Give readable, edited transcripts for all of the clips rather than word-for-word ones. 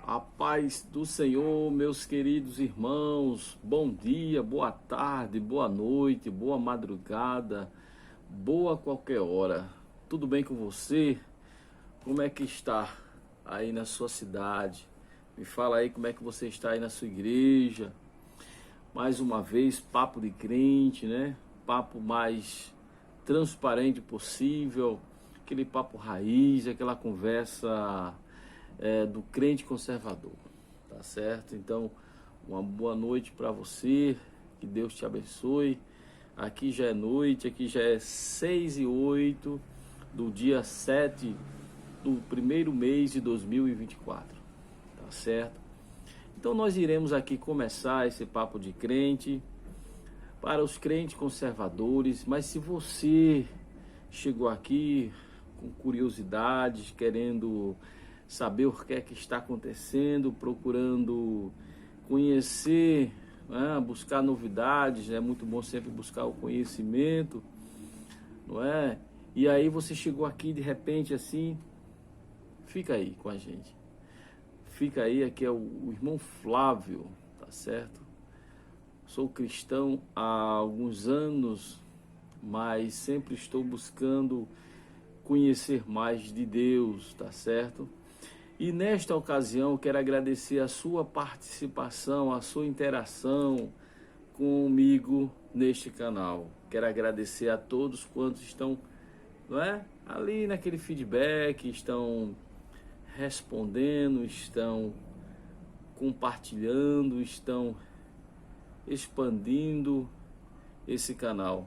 A paz do Senhor, meus queridos irmãos, bom dia, boa tarde, boa noite, boa madrugada, boa qualquer hora. Tudo bem com você? Como é que está aí na sua cidade? Me fala aí como é que você está aí na sua igreja. Mais uma vez, papo de crente, né? Papo mais transparente possível, aquele papo raiz, aquela conversa do crente conservador, tá certo? Então, uma boa noite para você, que Deus te abençoe. Aqui já é noite, aqui já é 6:08 do dia 7 do primeiro mês de 2024, tá certo? Então nós iremos aqui começar esse papo de crente para os crentes conservadores, mas se você chegou aqui com curiosidades, querendo saber o que é que está acontecendo, procurando conhecer, né, buscar novidades, é muito bom sempre buscar o conhecimento, não é? E aí você chegou aqui de repente assim, fica aí com a gente. Fica aí, aqui é o irmão Flávio, tá certo? Sou cristão há alguns anos, mas sempre estou buscando conhecer mais de Deus, tá certo? E nesta ocasião quero agradecer a sua participação, a sua interação comigo neste canal. Quero agradecer a todos quantos estão, não é, ali naquele feedback, estão respondendo, estão compartilhando, estão expandindo esse canal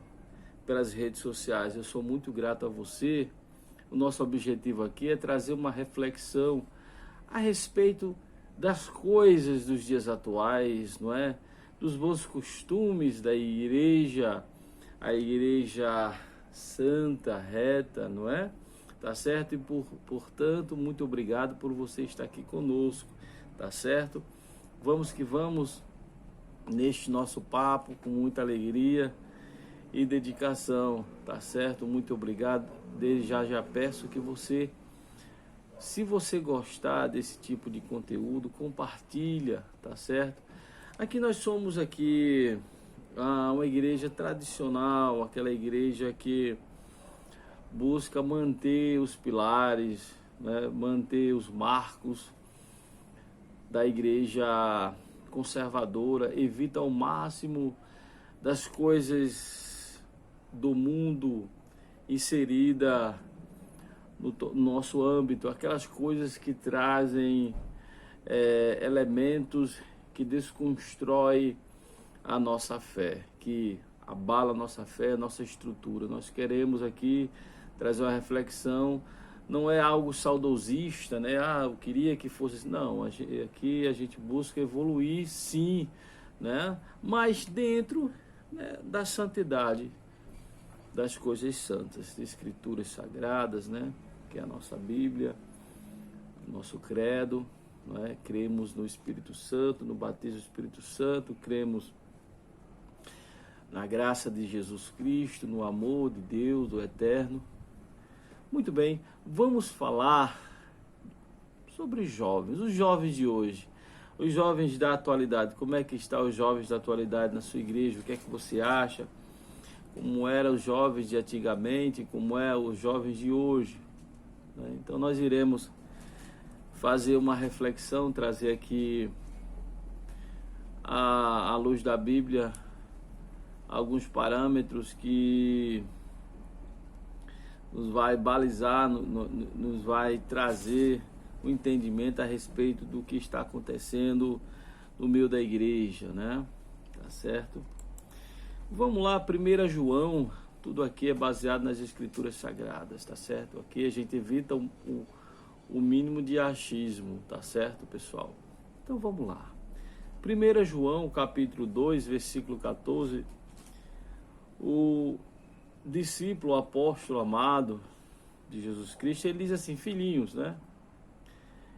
pelas redes sociais. Eu sou muito grato a você. O nosso objetivo aqui é trazer uma reflexão a respeito das coisas dos dias atuais, não é? Dos bons costumes da igreja, a igreja santa, reta, não é? Tá certo? E portanto, muito obrigado por você estar aqui conosco, tá certo? Vamos que vamos neste nosso papo com muita alegria e dedicação, tá certo? Muito obrigado. Desde já peço que você, se você gostar desse tipo de conteúdo, compartilha, tá certo? Aqui nós somos aqui uma igreja tradicional, aquela igreja que busca manter os pilares, né? Manter os marcos da igreja conservadora, evita ao máximo das coisas do mundo inserida no nosso âmbito, aquelas coisas que trazem elementos que desconstroem a nossa fé, que abala a nossa fé, a nossa estrutura. Nós queremos aqui trazer uma reflexão, não é algo saudosista, né? Eu queria que fosse, não, aqui a gente busca evoluir sim, né? Mas dentro, né, da santidade, das coisas santas, de escrituras sagradas, né? Que é a nossa Bíblia, nosso credo, não é? Cremos no Espírito Santo, no batismo do Espírito Santo, cremos na graça de Jesus Cristo, no amor de Deus, do Eterno. Muito bem, vamos falar sobre os jovens de hoje, os jovens da atualidade. Como é que estão os jovens da atualidade na sua igreja? O que é que você acha? Como eram os jovens de antigamente, como é os jovens de hoje? Então nós iremos fazer uma reflexão, trazer aqui à luz da Bíblia alguns parâmetros que nos vai balizar, nos vai trazer o entendimento a respeito do que está acontecendo no meio da igreja, né? Tá certo? Vamos lá, 1 João, tudo aqui é baseado nas escrituras sagradas, tá certo? Aqui a gente evita o mínimo de achismo, tá certo, pessoal? Então vamos lá. 1 João, capítulo 2, versículo 14, o discípulo, o apóstolo amado de Jesus Cristo, ele diz assim: filhinhos, né?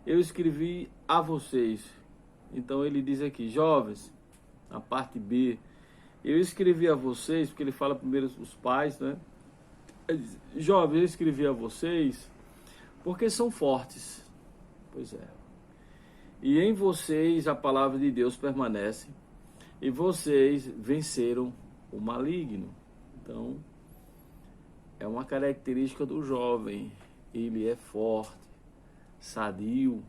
Eu escrevi a vocês. Então ele diz aqui, jovens, na parte B, eu escrevi a vocês, porque ele fala primeiro os pais, né? Jovens, eu escrevi a vocês porque são fortes. Pois é. e em vocês a palavra de Deus permanece, e vocês venceram o maligno. Então, é uma característica do jovem, ele é forte, sadio,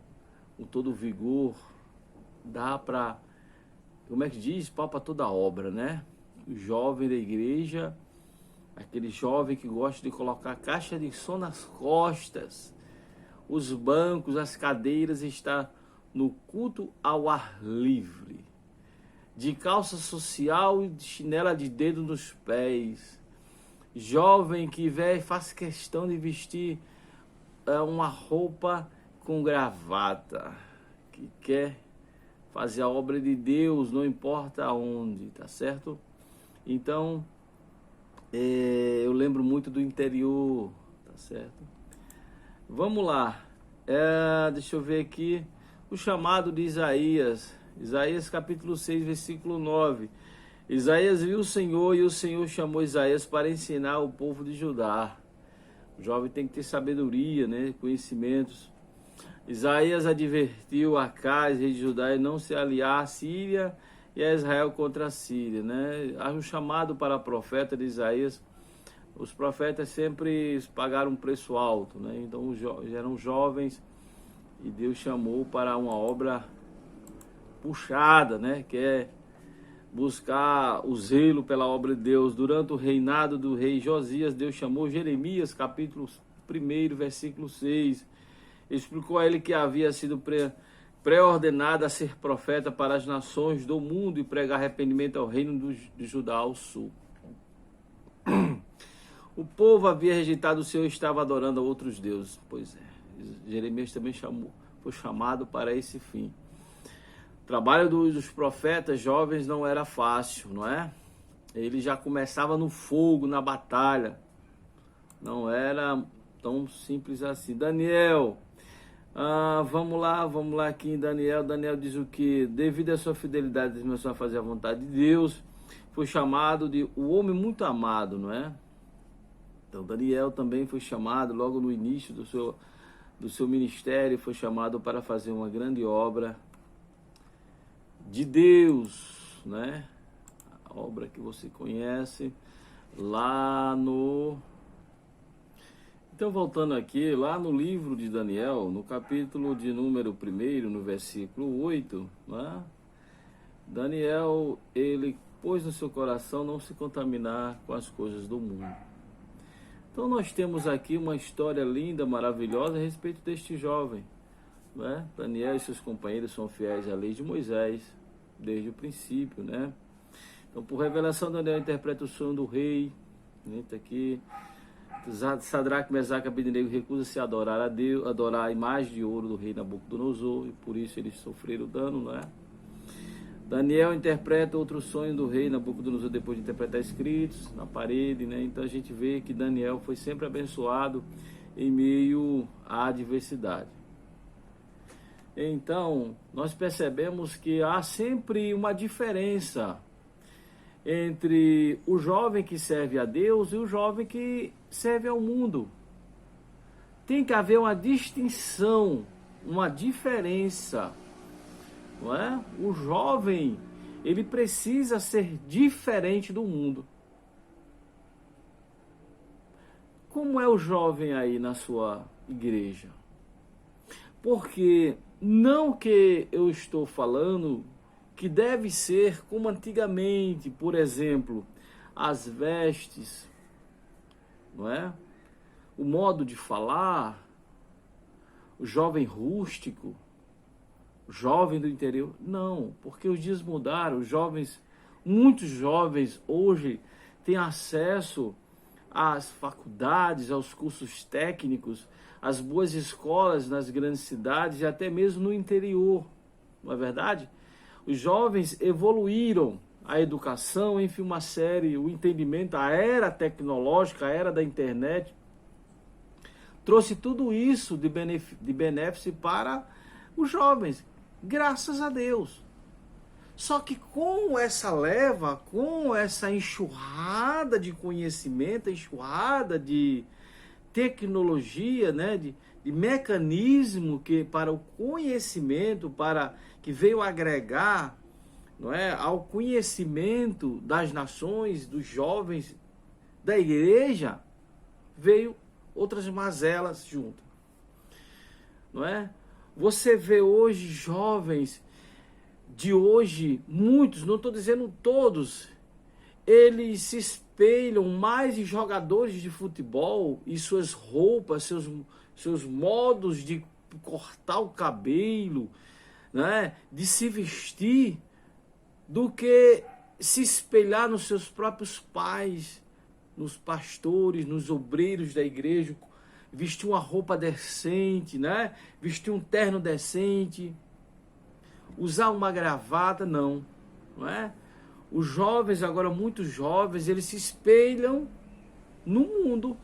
com todo vigor, dá para, como é que diz? Pau para toda obra, né? O jovem da igreja, aquele jovem que gosta de colocar caixa de som nas costas, os bancos, as cadeiras, está no culto ao ar livre, de calça social e de chinela de dedo nos pés. Jovem que faz questão de vestir uma roupa com gravata, que quer fazer a obra de Deus, não importa aonde, tá certo? Então, eu lembro muito do interior, tá certo? Vamos lá, deixa eu ver aqui, o chamado de Isaías, Isaías capítulo 6, versículo 9. Isaías viu o Senhor e o Senhor chamou Isaías para ensinar o povo de Judá. O jovem tem que ter sabedoria, né? Conhecimentos. Isaías advertiu Acais, rei de Judá, e não se aliar à Síria e a Israel contra a Síria, né? Há um chamado para profeta de Isaías. Os profetas sempre pagaram um preço alto, né? Então eram jovens e Deus chamou para uma obra puxada, né? Que é buscar o zelo pela obra de Deus. Durante o reinado do rei Josias, Deus chamou Jeremias, capítulo 1, versículo 6. Explicou a ele que havia sido pré-ordenado a ser profeta para as nações do mundo e pregar arrependimento ao reino de Judá ao sul. O povo havia rejeitado o Senhor e estava adorando a outros deuses. Pois é, Jeremias também foi chamado para esse fim. O trabalho dos profetas jovens não era fácil, não é? Ele já começava no fogo, na batalha. Não era tão simples assim. Daniel, vamos lá aqui em Daniel. Daniel diz o que? Devido à sua fidelidade, ele começou a fazer a vontade de Deus. Foi chamado de o homem muito amado, não é? Então Daniel também foi chamado logo no início do seu ministério, foi chamado para fazer uma grande obra de Deus, né? A obra que você conhece lá no... Então, voltando aqui, lá no livro de Daniel, no capítulo de número 1, no versículo 8, né? Daniel, ele pôs no seu coração não se contaminar com as coisas do mundo. Então, nós temos aqui uma história linda, maravilhosa a respeito deste jovem, né? Daniel e seus companheiros são fiéis à lei de Moisés, desde o princípio, né? Então, por revelação, Daniel interpreta o sonho do rei, né? Tá aqui. Sadraque, Mesaque e Abednego recusam-se a adorar a Deus, adorar a imagem de ouro do rei Nabucodonosor, e por isso eles sofreram dano, não é? Daniel interpreta outro sonho do rei Nabucodonosor depois de interpretar escritos na parede, né? Então a gente vê que Daniel foi sempre abençoado em meio à adversidade. Então, nós percebemos que há sempre uma diferença entre o jovem que serve a Deus e o jovem que serve ao mundo. Tem que haver uma distinção, uma diferença, não é? O jovem, ele precisa ser diferente do mundo. Como é o jovem aí na sua igreja? Porque não que eu estou falando que deve ser como antigamente, por exemplo, as vestes, não é? O modo de falar, o jovem rústico, o jovem do interior. Não, porque os dias mudaram, os jovens, muitos jovens hoje têm acesso às faculdades, aos cursos técnicos, às boas escolas nas grandes cidades e até mesmo no interior, não é verdade? Os jovens evoluíram a educação, enfim, uma série, o entendimento, a era tecnológica, a era da internet, trouxe tudo isso de benefício para os jovens, graças a Deus. Só que com essa leva, com essa enxurrada de conhecimento, enxurrada de tecnologia, né, de mecanismo que para o conhecimento, para que veio agregar, não é, ao conhecimento das nações, dos jovens, da igreja, veio outras mazelas junto, não é? Você vê hoje jovens de hoje, muitos, não estou dizendo todos, eles se espelham mais em jogadores de futebol e suas roupas, seus modos de cortar o cabelo, né, de se vestir, do que se espelhar nos seus próprios pais, nos pastores, nos obreiros da igreja, vestir uma roupa decente, né, vestir um terno decente, usar uma gravata, não é? Os jovens, agora muitos jovens, eles se espelham no mundo.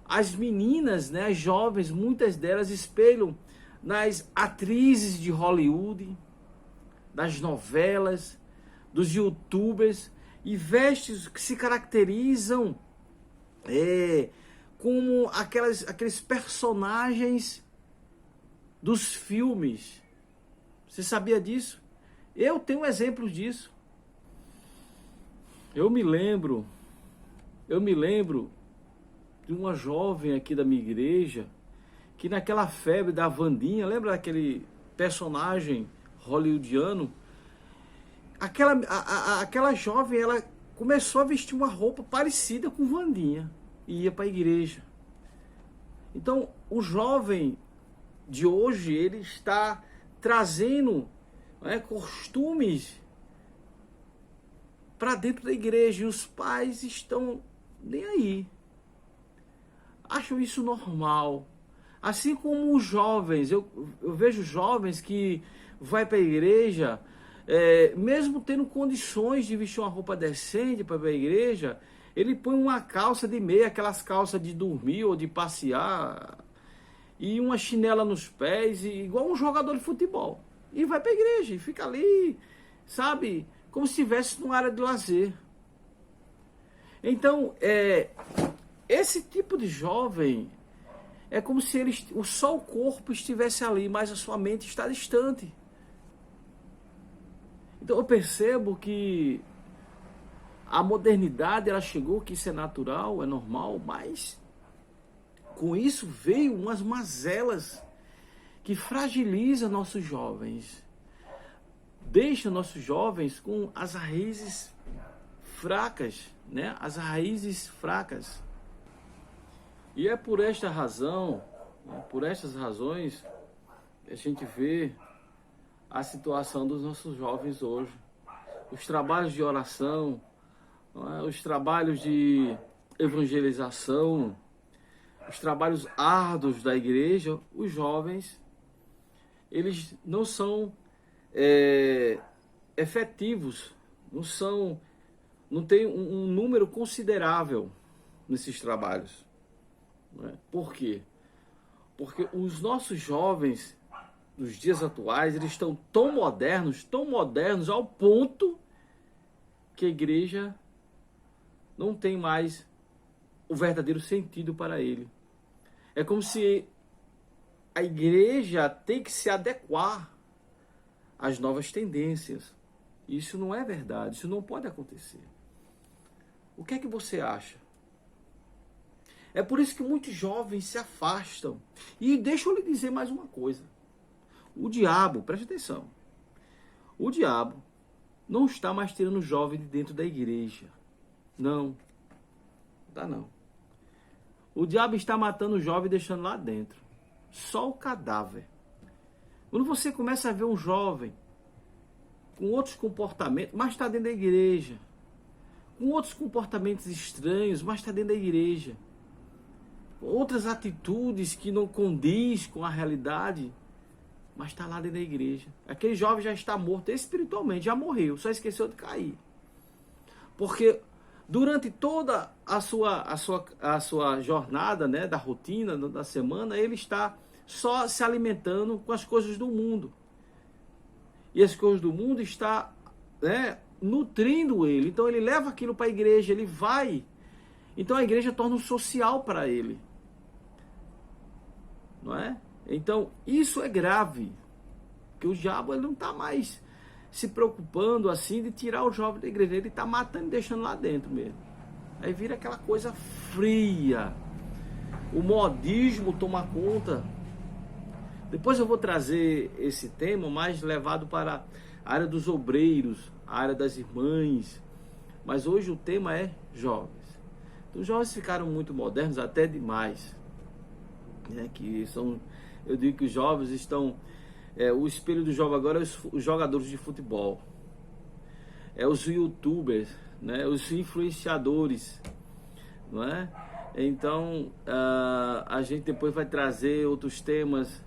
As meninas, né, as jovens, muitas delas espelham nas atrizes de Hollywood, das novelas, dos youtubers, e vestes que se caracterizam como aqueles personagens dos filmes. Você sabia disso? Eu tenho exemplos disso. Eu me lembro de uma jovem aqui da minha igreja, que naquela febre da Wandinha, lembra daquele personagem hollywoodiano? Aquela jovem, ela começou a vestir uma roupa parecida com Wandinha e ia para a igreja. Então, o jovem de hoje, ele está trazendo, né, costumes para dentro da igreja, e os pais estão nem aí. Acham isso normal. Assim como os jovens, eu vejo jovens que vai para a igreja, mesmo tendo condições de vestir uma roupa decente para ir para a igreja, ele põe uma calça de meia, aquelas calças de dormir ou de passear, e uma chinela nos pés, igual um jogador de futebol. E vai para a igreja, e fica ali, sabe, como se estivesse numa área de lazer. Então, esse tipo de jovem é como se só o corpo estivesse ali, mas a sua mente está distante. Então eu percebo que a modernidade, ela chegou, que isso é natural, é normal, mas com isso veio umas mazelas que fragilizam nossos jovens, deixa nossos jovens com as raízes fracas, né? As raízes fracas. E é por esta razão, né, por estas razões, a gente vê a situação dos nossos jovens hoje. Os trabalhos de oração, né, os trabalhos de evangelização, os trabalhos árduos da igreja, os jovens, eles não são efetivos, não tem um número considerável nesses trabalhos. Por quê? Porque os nossos jovens dos dias atuais, eles estão tão modernos ao ponto que a igreja não tem mais o verdadeiro sentido para ele. É como se a igreja tem que se adequar às novas tendências. Isso não é verdade, isso não pode acontecer. O que é que você acha? É por isso que muitos jovens se afastam. E deixa eu lhe dizer mais uma coisa. O diabo, preste atenção, o diabo não está mais tirando o jovem de dentro da igreja. Não. Tá não. O diabo está matando o jovem e deixando lá dentro. Só o cadáver. Quando você começa a ver um jovem com outros comportamentos, mas está dentro da igreja, com outros comportamentos estranhos, mas está dentro da igreja, outras atitudes que não condiz com a realidade, mas está lá dentro da igreja. Aquele jovem já está morto espiritualmente, já morreu, só esqueceu de cair. Porque durante toda a sua jornada, né, da rotina, da semana, ele está só se alimentando com as coisas do mundo. E as coisas do mundo está, né, nutrindo ele. Então ele leva aquilo para a igreja, ele vai. Então a igreja torna um social para ele. não é? Então, isso é grave, porque o diabo ele não está mais se preocupando assim de tirar o jovem da igreja, ele está matando e deixando lá dentro mesmo. Aí vira aquela coisa fria, o modismo toma conta. Depois eu vou trazer esse tema mais levado para a área dos obreiros, a área das irmãs, mas hoje o tema é jovens. Então, os jovens ficaram muito modernos, até demais, né? Que são, eu digo que os jovens estão, o espelho do jovem agora é os jogadores de futebol, os youtubers, né? Os influenciadores, não é? Então a gente depois vai trazer outros temas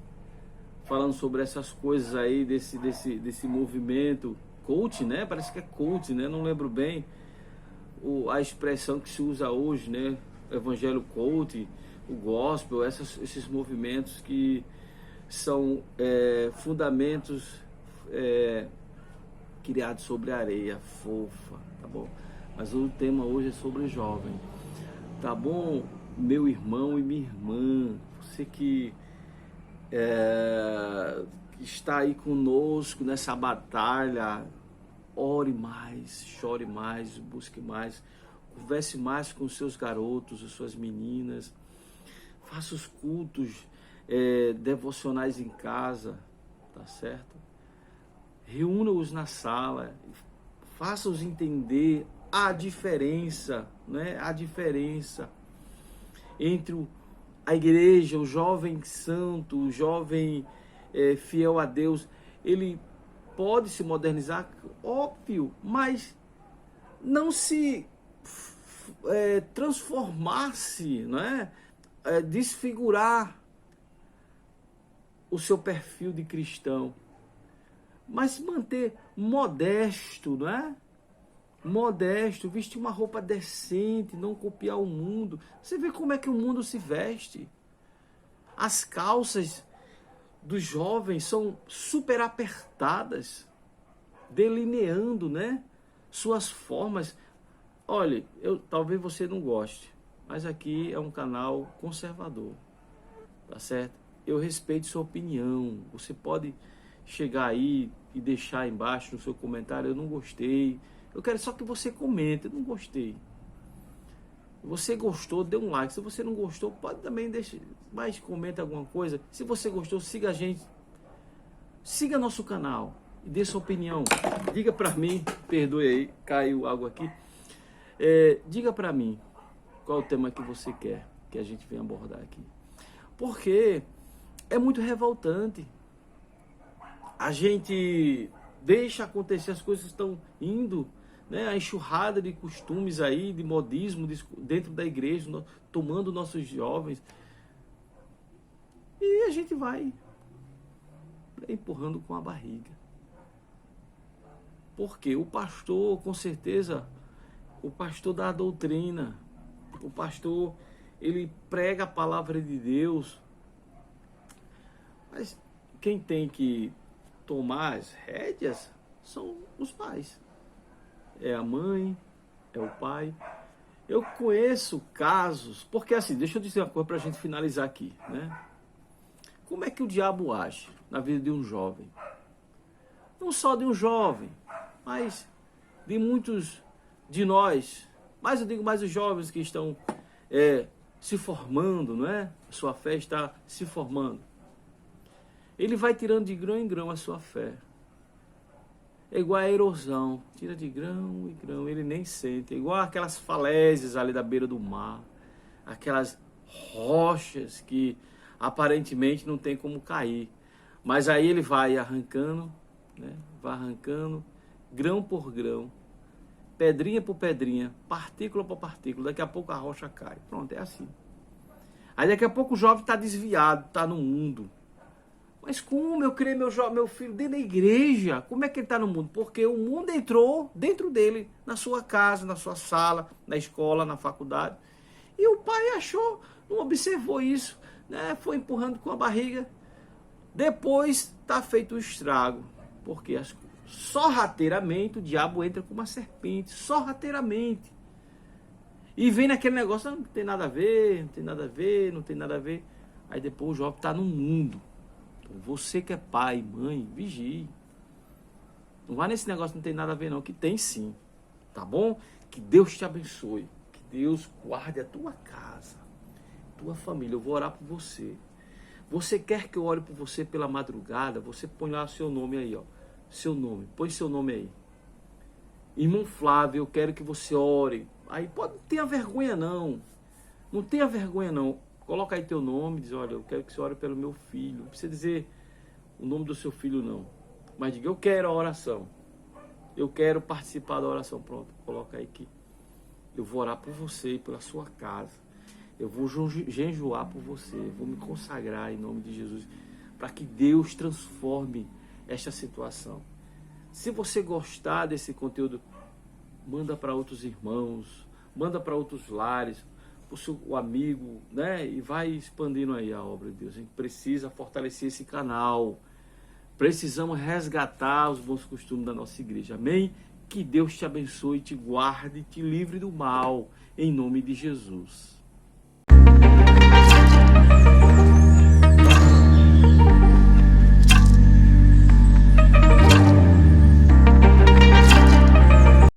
falando sobre essas coisas aí, desse movimento coach, né? Parece que é coach, né? Não lembro bem a expressão que se usa hoje, né? Evangelho coach, o gospel, esses movimentos que são fundamentos criados sobre areia fofa, tá bom? Mas o tema hoje é sobre jovem, tá bom? Meu irmão e minha irmã, você que está aí conosco nessa batalha, ore mais, chore mais, busque mais, converse mais com os seus garotos, as suas meninas, faça os cultos devocionais em casa, tá certo? Reúna-os na sala, faça-os entender a diferença, né? A diferença entre a igreja, o jovem santo, o jovem fiel a Deus. Ele pode se modernizar, óbvio, mas não se transformar-se, não é? Desfigurar o seu perfil de cristão, mas se manter modesto, não é? Modesto, vestir uma roupa decente, não copiar o mundo. Você vê como é que o mundo se veste. As calças dos jovens são super apertadas, delineando, né, suas formas. Olha, talvez você não goste, mas aqui é um canal conservador, tá certo? Eu respeito sua opinião. Você pode chegar aí e deixar embaixo no seu comentário: eu não gostei. Eu quero só que você comente: eu não gostei. Você gostou, dê um like. Se você não gostou, pode também deixar, mas comenta alguma coisa. Se você gostou, siga a gente, siga nosso canal e dê sua opinião. Diga pra mim, perdoe aí, caiu água aqui. Diga pra mim qual é o tema que você quer que a gente venha abordar aqui, porque é muito revoltante. A gente deixa acontecer, as coisas estão indo, né? A enxurrada de costumes aí, de modismo dentro da igreja, tomando nossos jovens, e a gente vai empurrando com a barriga. Porque o pastor, com certeza, o pastor dá a doutrina, o pastor, ele prega a palavra de Deus, mas quem tem que tomar as rédeas são os pais. É a mãe, é o pai. Eu conheço casos, porque assim, deixa eu dizer uma coisa para a gente finalizar aqui, né? Como é que o diabo age na vida de um jovem? Não só de um jovem, mas de muitos de nós. Mas eu digo mais os jovens que estão se formando, não é? A sua fé está se formando. Ele vai tirando de grão em grão a sua fé. É igual a erosão, tira de grão em grão, ele nem sente. É igual aquelas falésias ali da beira do mar, aquelas rochas que aparentemente não tem como cair. Mas aí ele vai arrancando, né? Vai arrancando, grão por grão, pedrinha por pedrinha, partícula por partícula. Daqui a pouco a rocha cai. Pronto, é assim. Aí daqui a pouco o jovem está desviado, está no mundo. Mas como eu criei meu filho dentro da igreja? Como é que ele está no mundo? Porque o mundo entrou dentro dele, na sua casa, na sua sala, na escola, na faculdade. E o pai achou, não observou isso, né? Foi empurrando com a barriga. Depois está feito o estrago. Porque sorrateiramente o diabo entra como uma serpente, sorrateiramente. E vem naquele negócio: não tem nada a ver, não tem nada a ver, não tem nada a ver. Aí depois o jovem está no mundo. Então, você que é pai, mãe, vigie. Não vá nesse negócio, não tem nada a ver não, que tem sim. Tá bom? Que Deus te abençoe. Que Deus guarde a tua casa, tua família. Eu vou orar por você. Você quer que eu ore por você pela madrugada? Você põe lá seu nome aí, ó. Seu nome. Põe seu nome aí. Irmão Flávio, eu quero que você ore. Aí pode, não tenha vergonha não. Não tenha vergonha não. Coloca aí teu nome, diz, olha, eu quero que você ore pelo meu filho. Não precisa dizer o nome do seu filho não. Mas diga, eu quero a oração. Eu quero participar da oração. Pronto, coloca aí que eu vou orar por você e pela sua casa. Eu vou jejuar por você. Eu vou me consagrar em nome de Jesus. Para que Deus transforme esta situação. Se você gostar desse conteúdo, manda para outros irmãos, manda para outros lares, para o seu amigo, né? E vai expandindo aí a obra de Deus. A gente precisa fortalecer esse canal. Precisamos resgatar os bons costumes da nossa igreja. Amém? Que Deus te abençoe, te guarde, te livre do mal. Em nome de Jesus.